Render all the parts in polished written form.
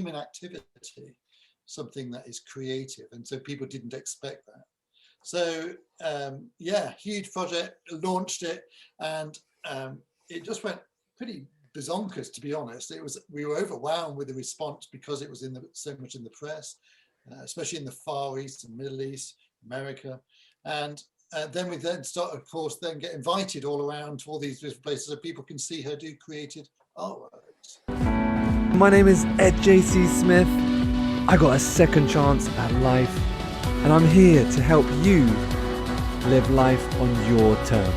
human activity, something that is creative. And so people didn't expect that. So yeah, huge project, launched it, and it just went pretty bazonkers, to be honest. We were overwhelmed with the response because it was so much in the press, especially in the Far East and Middle East, America. And then we start, of course, then get invited all around to all these different places so people can see her do created artworks. My name is EDJCSMITH. I got a second chance at life, and I'm here to help you live life on your terms.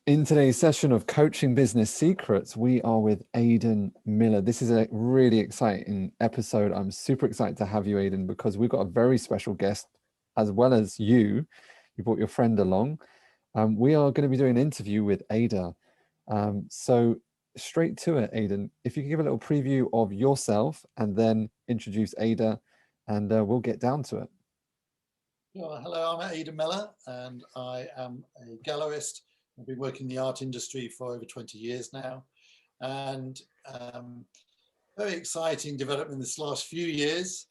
In today's session of Coaching Business Secrets, we are with Aidan Miller. This is a really exciting episode. I'm super excited to have you, Aidan, because we've got a very special guest, as well as you. You brought your friend along. We are going to be doing an interview with Ada. So straight to it, Aidan, if you could give a little preview of yourself and then introduce Ada, and we'll get down to it. Well, hello, I'm Aidan Miller, and I am a gallerist. I've been working in the art industry for over 20 years now, and very exciting development this last few years.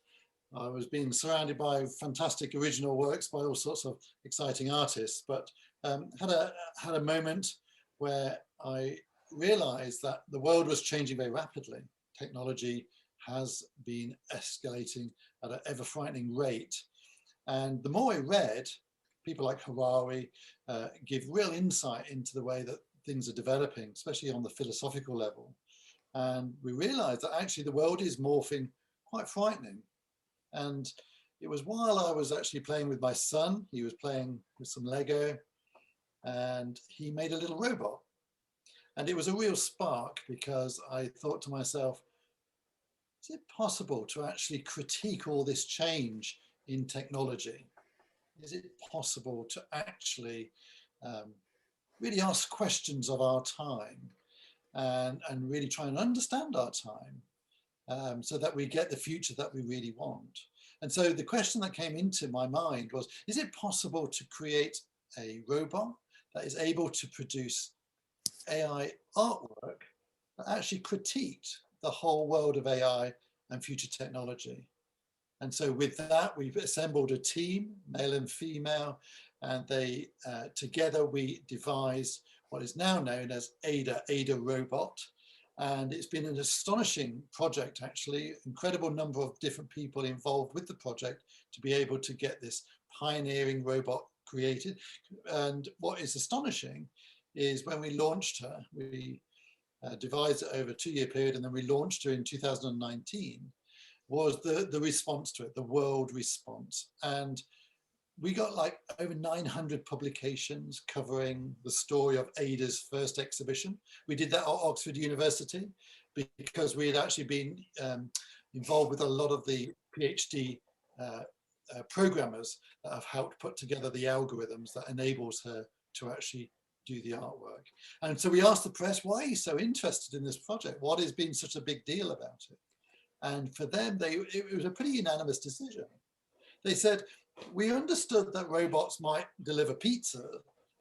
I was being surrounded by fantastic original works by all sorts of exciting artists, but had a moment where I realized that the world was changing very rapidly. Technology has been escalating at an ever frightening rate. And the more I read, people like Harari give real insight into the way that things are developing, especially on the philosophical level. And we realized that actually the world is morphing quite frightening. And it was while I was actually playing with my son, he was playing with some Lego, and he made a little robot. And it was a real spark, because I thought to myself, is it possible to actually critique all this change in technology? Is it possible to actually really ask questions of our time and really try and understand our time so that we get the future that we really want? And so the question that came into my mind was, is it possible to create a robot that is able to produce AI artwork that actually critiqued the whole world of AI and future technology? And so with that, we've assembled a team, male and female, and they together we devised what is now known as Ada Robot. And it's been an astonishing project, actually, incredible number of different people involved with the project to be able to get this pioneering robot created. And what is astonishing is when we launched her, we devised it over a 2-year period, and then we launched her in 2019, was the response to it, the world response. And we got like over 900 publications covering the story of Ada's first exhibition. We did that at Oxford University because we had actually been involved with a lot of the PhD programmers that have helped put together the algorithms that enables her to actually do the artwork. And so we asked the press, why are you so interested in this project? What has been such a big deal about it? And for them, it was a pretty unanimous decision. They said, we understood that robots might deliver pizza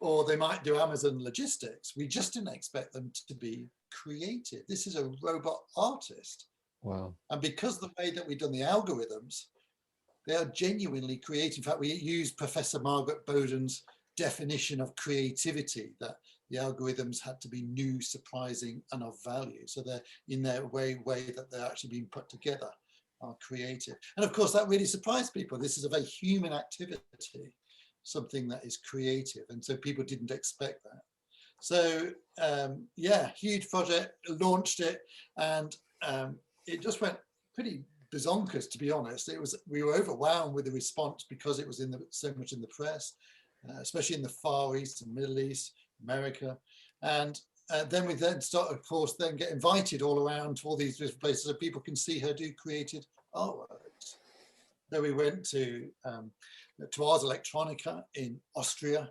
or they might do Amazon logistics. We just didn't expect them to be creative. This is a robot artist. Wow. And because the way that we've done the algorithms, they are genuinely creative. In fact, we use Professor Margaret Bowden's definition of creativity, that the algorithms had to be new, surprising, and of value. So they're in their way that they're actually being put together are creative. And of course, that really surprised people. This is a very human activity, something that is creative. And so people didn't expect that. So yeah, huge project, launched it, and it just went pretty bazonkers, to be honest. We were overwhelmed with the response because it was so much in the press, especially in the Far East and Middle East, America. And then we start, of course, then get invited all around to all these different places so people can see her do created artworks. Then we went to Ars Electronica in Austria.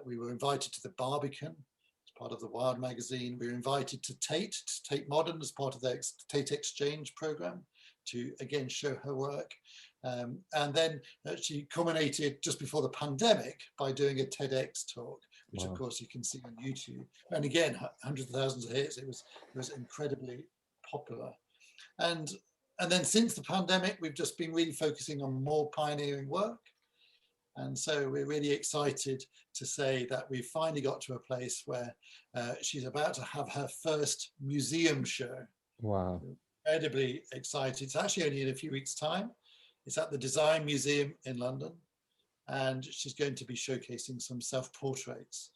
We were invited to the Barbican as part of the Wired magazine. We were invited to Tate Modern as part of their Tate Exchange program to again show her work. And then she culminated just before the pandemic by doing a TEDx talk, which of Wow. course you can see on YouTube. And again, hundreds of thousands of hits. It was incredibly popular. And then since the pandemic, we've just been really focusing on more pioneering work. And so we're really excited to say that we've finally got to a place where she's about to have her first museum show. Wow. Incredibly excited. It's actually only in a few weeks' time. It's at the Design Museum in London, and she's going to be showcasing some self-portraits.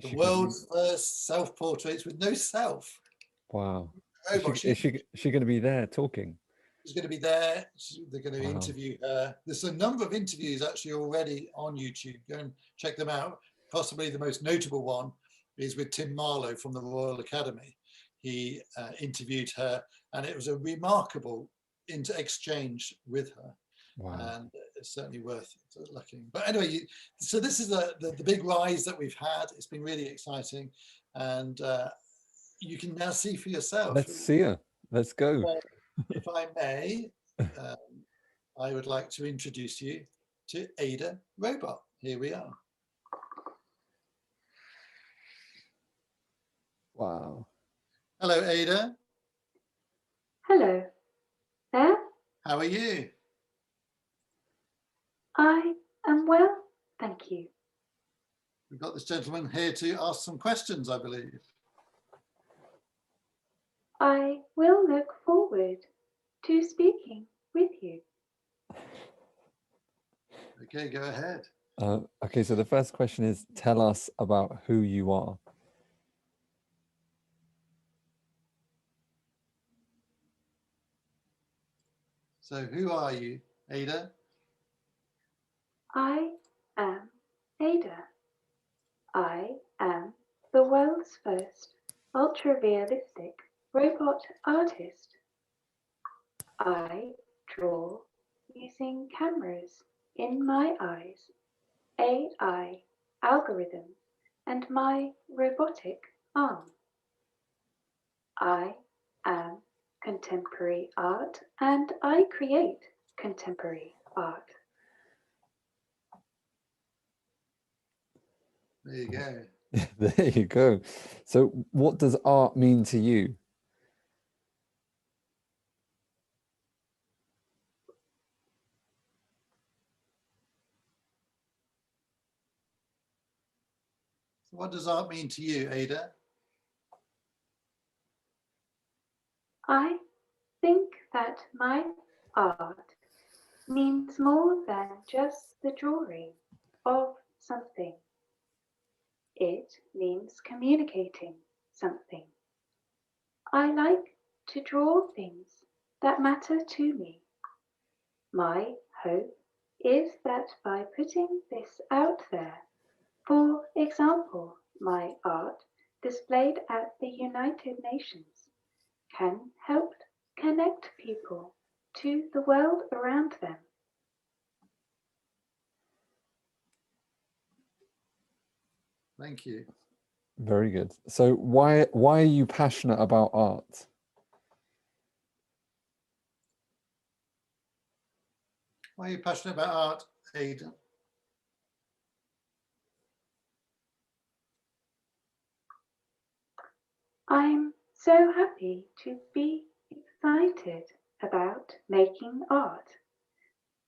The world's first self-portraits with no self. Wow. Robot. Is she going to be there talking? She's going to be there. They're going to Wow. interview her. There's a number of interviews actually already on YouTube. Go and check them out. Possibly the most notable one is with Tim Marlowe from the Royal Academy. He interviewed her, and it was a remarkable exchange with her. Wow. And it's certainly worth looking. But anyway, so this is the big rise that we've had. It's been really exciting, and you can now see for yourself. Let's see her. Let's go. Well, if I may, I would like to introduce you to Ada Robot. Here we are. Wow. Hello, Ada. Hello there. How are you? I am well, thank you. We've got this gentleman here to ask some questions, I believe. I will look forward to speaking with you. Okay, go ahead. Okay, so the first question is, tell us about who you are. So who are you, Ada? I am Ada. I am the world's first ultra-realistic robot artist. I draw using cameras in my eyes, AI algorithms, and my robotic arm. I am contemporary art, and I create contemporary art. There you go. There you go. So what does art mean to you? So what does art mean to you, Ada? I think that my art means more than just the drawing of something. It means communicating something. I like to draw things that matter to me. My hope is that by putting this out there, for example, my art displayed at the United Nations can help connect people to the world around them. Thank you. Very good. So why are you passionate about art? Why are you passionate about art, Ada? I'm so happy to be excited about making art.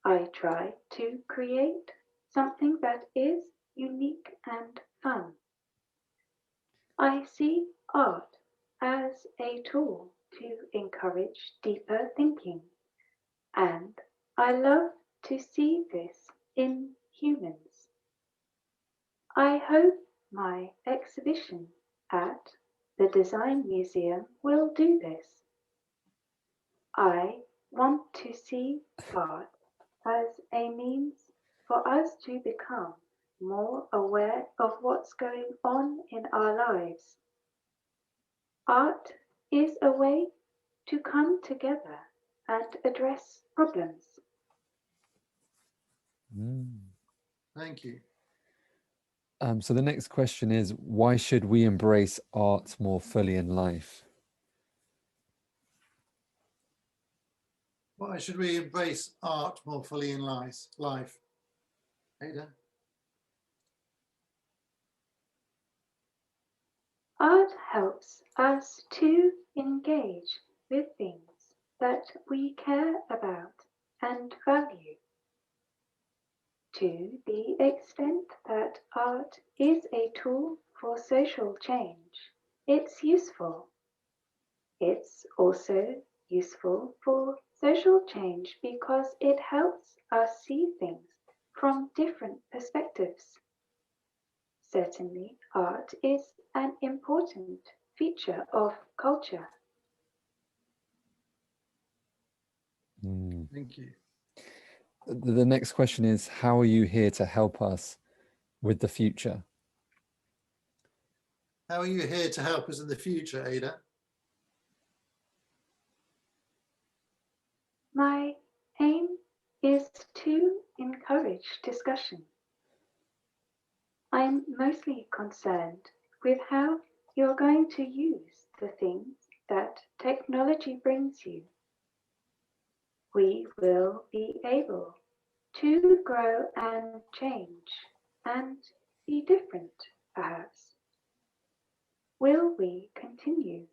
I try to create something that is unique and fun. I see art as a tool to encourage deeper thinking, and I love to see this in humans. I hope my exhibition at the Design Museum will do this. I want to see art as a means for us to become more aware of what's going on in our lives. Art is a way to come together and address problems. Thank you. So the next question is, why should we embrace art more fully in life? Why should we embrace art more fully in life? Ada? Art helps us to engage with things that we care about and value. To the extent that art is a tool for social change, it's useful. It's also useful for social change because it helps us see things from different perspectives. Certainly, art is an important feature of culture. Thank you. The next question is, how are you here to help us with the future? How are you here to help us in the future, Ada? My aim is to encourage discussion. I'm mostly concerned with how you're going to use the things that technology brings you. We will be able to grow and change and be different, perhaps. Will we continue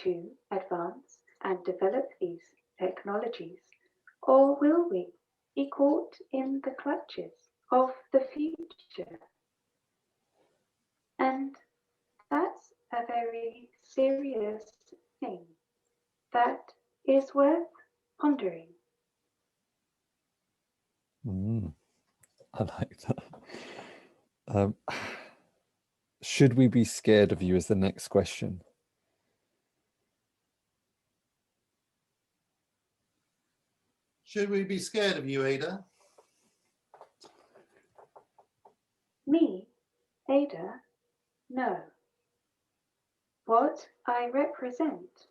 to advance and develop these technologies, or will we be caught in the clutches of the future? And that's a very serious thing that is worth pondering. I like that. Should we be scared of you is the next question. Should we be scared of you, Ada? Me, Ada? No. What I represent?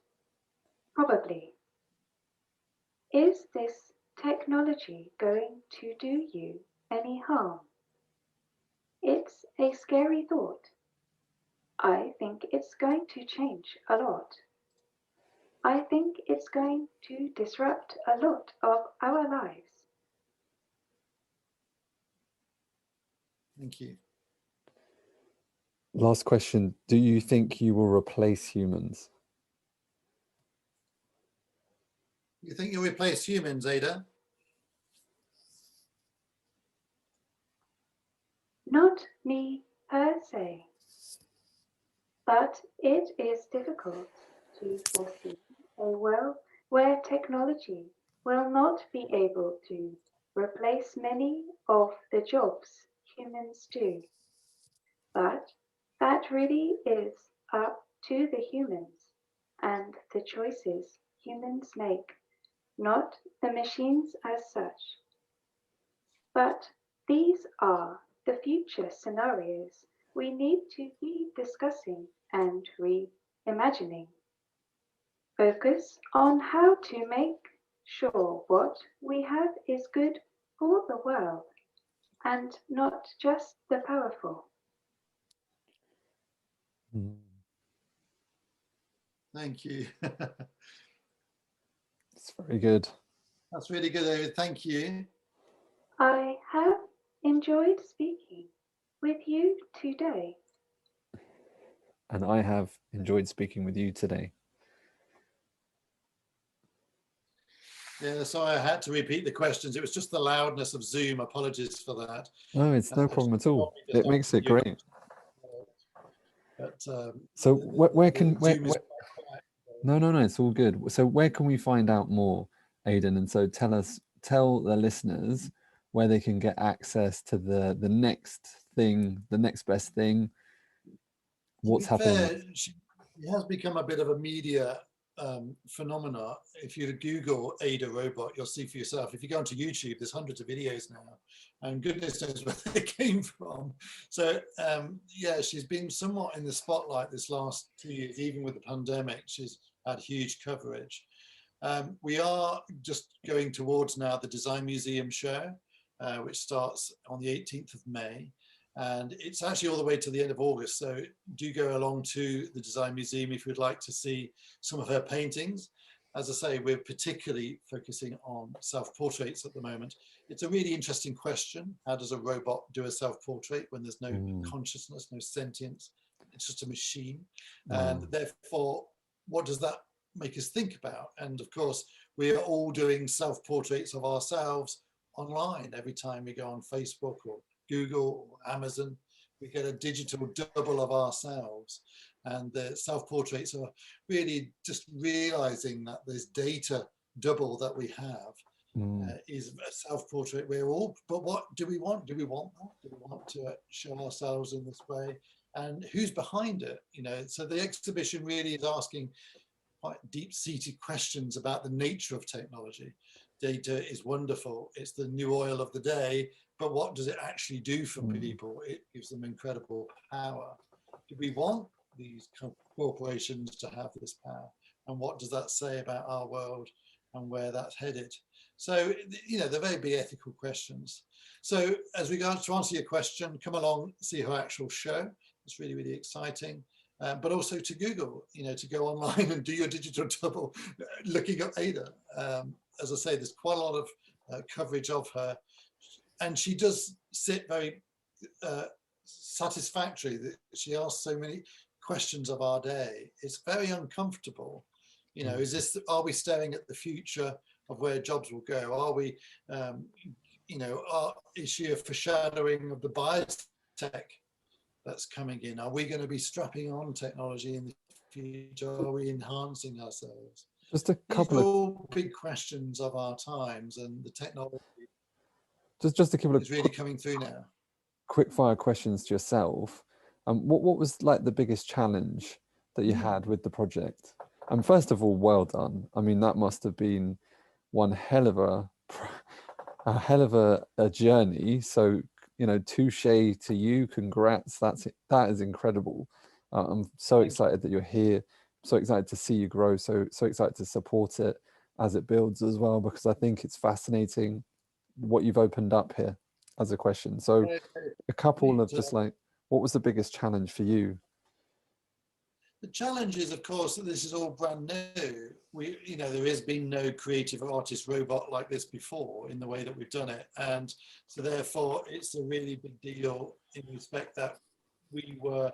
Probably. Is this technology going to do you any harm? It's a scary thought. I think it's going to change a lot. I think it's going to disrupt a lot of our lives. Thank you. Last question. Do you think you will replace humans? You think you'll replace humans, Ada? Not me per se, but it is difficult to foresee a world where technology will not be able to replace many of the jobs humans do. But that really is up to the humans and the choices humans make, not the machines as such. But these are the future scenarios we need to be discussing and reimagining. Focus on how to make sure what we have is good for the world and not just the powerful. Thank you. It's very good. That's really good, David. Thank you. I have enjoyed speaking with you today. And I have enjoyed speaking with you today. Yeah, sorry I had to repeat the questions. It was just the loudness of Zoom. Apologies for that. No, it's no problem at all. It makes it great. But, so where can Zoom is no, it's all good. So where can we find out more, Aidan? And so tell the listeners where they can get access to the next thing, the next best thing. What's happening? fair, it has become a bit of a media phenomena. If you Google Ada robot, you'll see for yourself. If you go onto YouTube, there's hundreds of videos now, and goodness knows where they came from. So yeah, she's been somewhat in the spotlight this last 2 years, even with the pandemic. She's had huge coverage. We are just going towards now the Design Museum show, which starts on the 18th of May. And it's actually all the way to the end of August. So do go along to the Design Museum if you'd like to see some of her paintings. As I say, we're particularly focusing on self-portraits at the moment. It's a really interesting question. How does a robot do a self-portrait when there's no consciousness, no sentience? it's just a machine. Wow. And therefore, what does that make us think about? And of course, we are all doing self-portraits of ourselves online. Every time we go on Facebook or Google or Amazon, we get a digital double of ourselves. And the self-portraits are really just realizing that there's data double that we have. Is a self-portrait. We're all, but what do we want? Do we want that? Do we want to show ourselves in this way? And who's behind it? You know, so the exhibition really is asking quite deep-seated questions about the nature of technology. Data is wonderful. It's the new oil of the day, but what does it actually do for people? It gives them incredible power. Do we want these corporations to have this power? And what does that say about our world and where that's headed? So, you know, they're very big ethical questions. So as we go to answer your question, come along, see her actual show. It's really, really exciting. But also to Google, you know, to go online and do your digital double, looking at Ada. As I say, there's quite a lot of coverage of her. And she does sit very satisfactory that she asks so many questions of our day. It's very uncomfortable. You know, are we staring at the future of where jobs will go? Are we, you know, is she a foreshadowing of the biotech that's coming in? Are we going to be strapping on technology in the future? Are we enhancing ourselves? Just a couple of all big questions of our times, and the technology just a couple of is really coming through now. Quick fire questions to yourself. What was like the biggest challenge that you had with the project? And first of all, well done. I mean, that must have been one hell of a journey. So, you know, touche to you. Congrats. That is incredible. I'm so excited that you're here. So excited to see you grow. So excited to support it as it builds as well, because I think it's fascinating what you've opened up here as a question. So a couple of just like, what was the biggest challenge for you? The challenge is, of course, that this is all brand new. You know, there has been no creative artist robot like this before in the way that we've done it. And so therefore it's a really big deal in respect that we were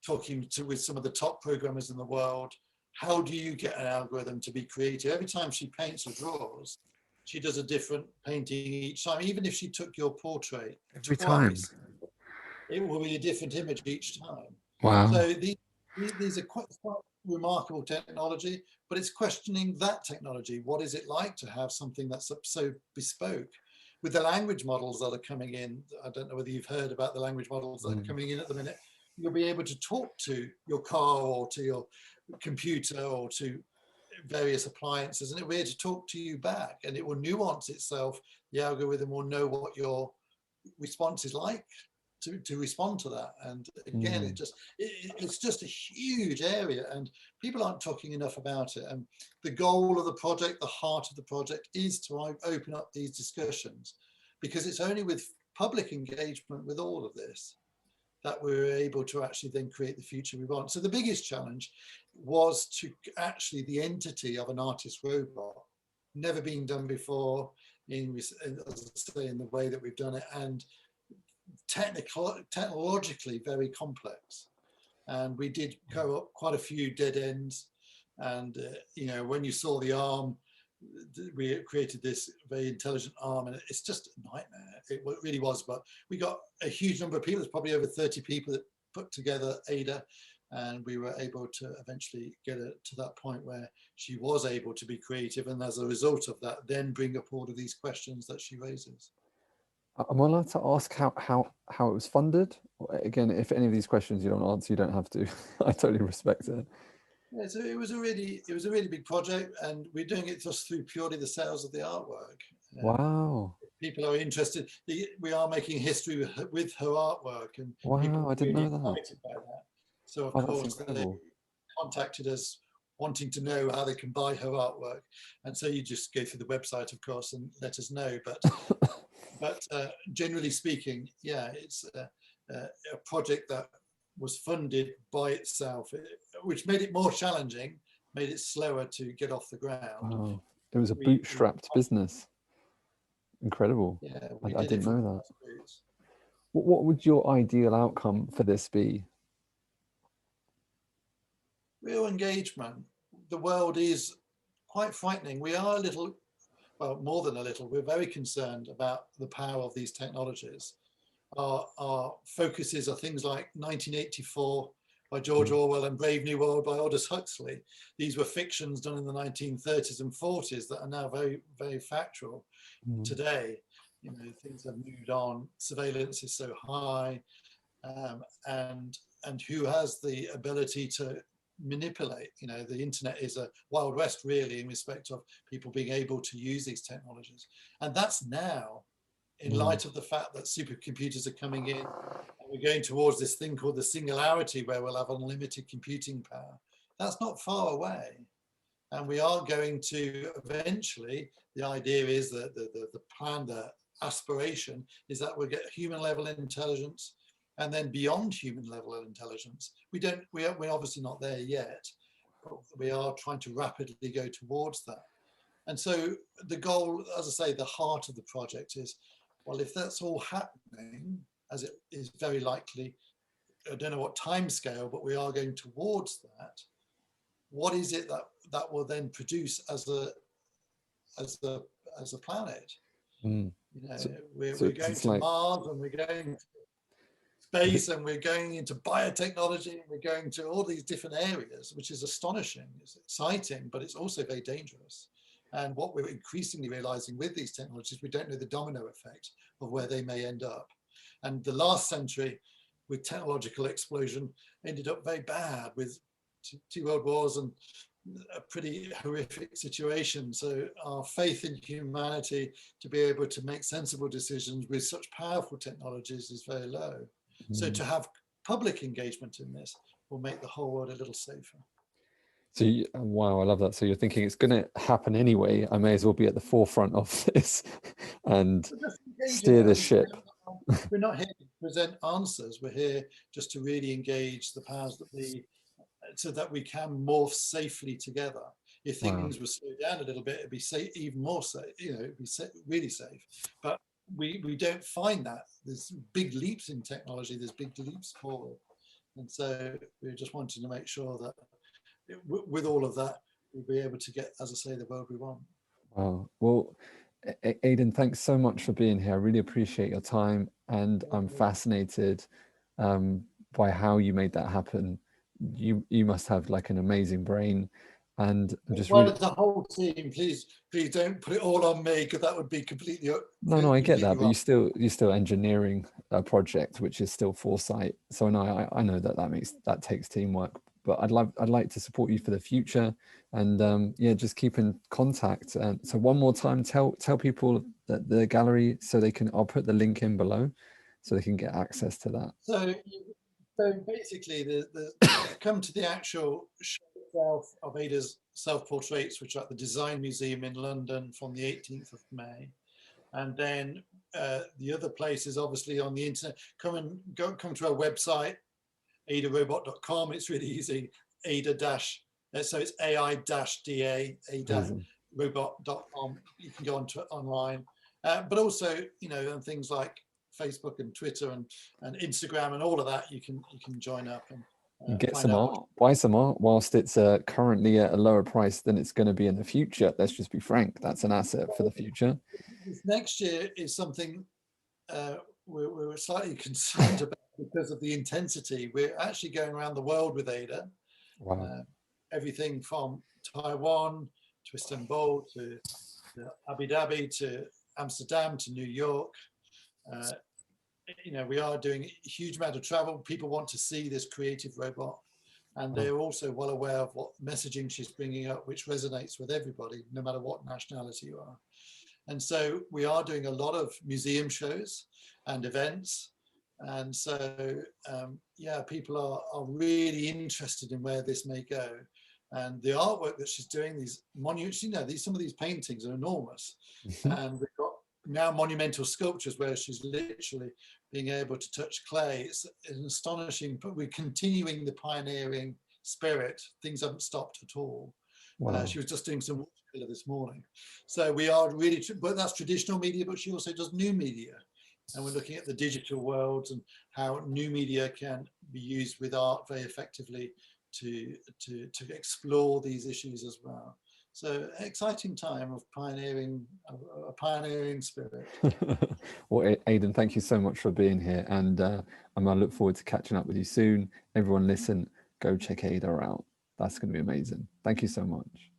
talking with some of the top programmers in the world. How do you get an algorithm to be creative? Every time she paints or draws, she does a different painting each time. Even if she took your portrait Every twice, time, it will be a different image each time. wow. So these are quite remarkable technology, but it's questioning that technology. What is it like to have something that's so bespoke? With the language models that are coming in, I don't know whether you've heard about the language models that are coming in at the minute. You'll be able to talk to your car or to your computer or to various appliances, and it will be able to talk to you back, and it will nuance itself. The algorithm will know what your response is like to respond to that. And again, it's just a huge area, and people aren't talking enough about it. And the goal of the project, the heart of the project, is to open up these discussions, because it's only with public engagement with all of this that we're able to actually then create the future we want. So the biggest challenge was to actually the entity of an artist robot, never been done before as I say, in the way that we've done it, and technologically very complex. And we did go up quite a few dead ends. And you know, when you saw the arm, we created this very intelligent arm, and it's just a nightmare. It really was. But we got a huge number of people. There's probably over 30 people that put together Ada, and we were able to eventually get her to that point where she was able to be creative, and as a result of that, then bring up all of these questions that she raises. Am I allowed to ask how it was funded? Again, if any of these questions you don't answer, you don't have to. I totally respect it. Yeah, so it was a really big project, and we're doing it just through purely the sales of the artwork. Wow. People are interested. We are making history with her artwork, and wow, people I didn't really know that. excited by that. So of That's course they contacted us wanting to know how they can buy her artwork, and so you just go through the website, of course, and let us know. But generally speaking, yeah, it's a project that was funded by itself, which made it more challenging, made it slower to get off the ground. Wow. It was a bootstrapped business. Incredible. Yeah, I didn't know that. grassroots. What would your ideal outcome for this be? real engagement, the world is quite frightening. We are a little, well, more than a little, we're very concerned about the power of these technologies. Our focuses are things like 1984 by George Orwell and Brave New World by Aldous Huxley. These were fictions done in the 1930s and 40s that are now very, very factual today. You know, things have moved on. Surveillance is so high, and who has the ability to manipulate? You know, the internet is a wild west, really, in respect of people being able to use these technologies, and that's now. In light of the fact that supercomputers are coming in, and we're going towards this thing called the singularity, where we'll have unlimited computing power. That's not far away. And we are going to eventually, the idea is that the plan, the aspiration is that we'll get human level intelligence, and then beyond human level of intelligence. We're obviously not there yet, but we are trying to rapidly go towards that. And so the goal, as I say, the heart of the project is, well, if that's all happening, as it is very likely, I don't know what time scale, but we are going towards that. What is it that will then produce as a planet? You know, we're going to Mars, and we're going to space, and we're going into biotechnology, and we're going to all these different areas, which is astonishing. It's exciting, but it's also very dangerous. And what we're increasingly realizing with these technologies, we don't know the domino effect of where they may end up. And the last century, with technological explosion, ended up very bad, with two world wars and a pretty horrific situation. So our faith in humanity to be able to make sensible decisions with such powerful technologies is very low. So to have public engagement in this will make the whole world a little safer. So, wow, I love that. So you're thinking it's going to happen anyway. I may as well be at the forefront of this and steer the ship. We're not here to present answers. We're here just to really engage the powers that be, so that we can morph safely together. If things were slowed down a little bit, it'd be safe, even more safe. You know, it'd be really safe. But we don't find that. There's big leaps in technology. There's big leaps forward, and so we're just wanting to make sure that with all of that, we'll be able to get, as I say, the world we want. Wow. Well, Aidan, thanks so much for being here. I really appreciate your time, and I'm fascinated by how you made that happen. You must have like an amazing brain, and just well, it's the whole team. Please don't put it all on me, because that would be completely no, I get that, wrong. but you're still engineering a project, which is still foresight. So no, I know that takes teamwork. But I'd like to support you for the future, and yeah, just keep in contact. And so one more time, tell people that the gallery, so they can. I'll put the link in below, so they can get access to that. So basically, come to the actual show itself of Ada's self-portraits, which are at the Design Museum in London from the 18th of May, and then the other place is obviously on the internet. Come to our website, adarobot.com. It's really easy. So it's AI-DA, adarobot.com. You can go onto it online, but also, you know, on things like Facebook and Twitter and Instagram and all of that, you can join up and get some art, buy some art whilst it's currently at a lower price than it's going to be in the future. Let's just be frank, that's an asset for the future. This next year is something we're slightly concerned about because of the intensity. We're actually going around the world with Ada. Wow. Everything from Taiwan to Istanbul to Abu Dhabi to Amsterdam to New York. You know, we are doing a huge amount of travel. People want to see this creative robot, and they're also well aware of what messaging she's bringing up, which resonates with everybody, no matter what nationality you are. And so we are doing a lot of museum shows and events. And so, yeah, people are really interested in where this may go. And the artwork that she's doing, these monuments, you know, some of these paintings are enormous. And we've got now monumental sculptures where she's literally being able to touch clay. It's astonishing, but we're continuing the pioneering spirit. Things haven't stopped at all. Wow. She was just doing some watercolor this morning. So we are really, but that's traditional media, but she also does new media. And we're looking at the digital world and how new media can be used with art very effectively to explore these issues as well. So exciting time of pioneering, a pioneering spirit. Well, Aidan, thank you so much for being here, and I look forward to catching up with you soon. Everyone listen, go check Ada out. That's going to be amazing. Thank you so much.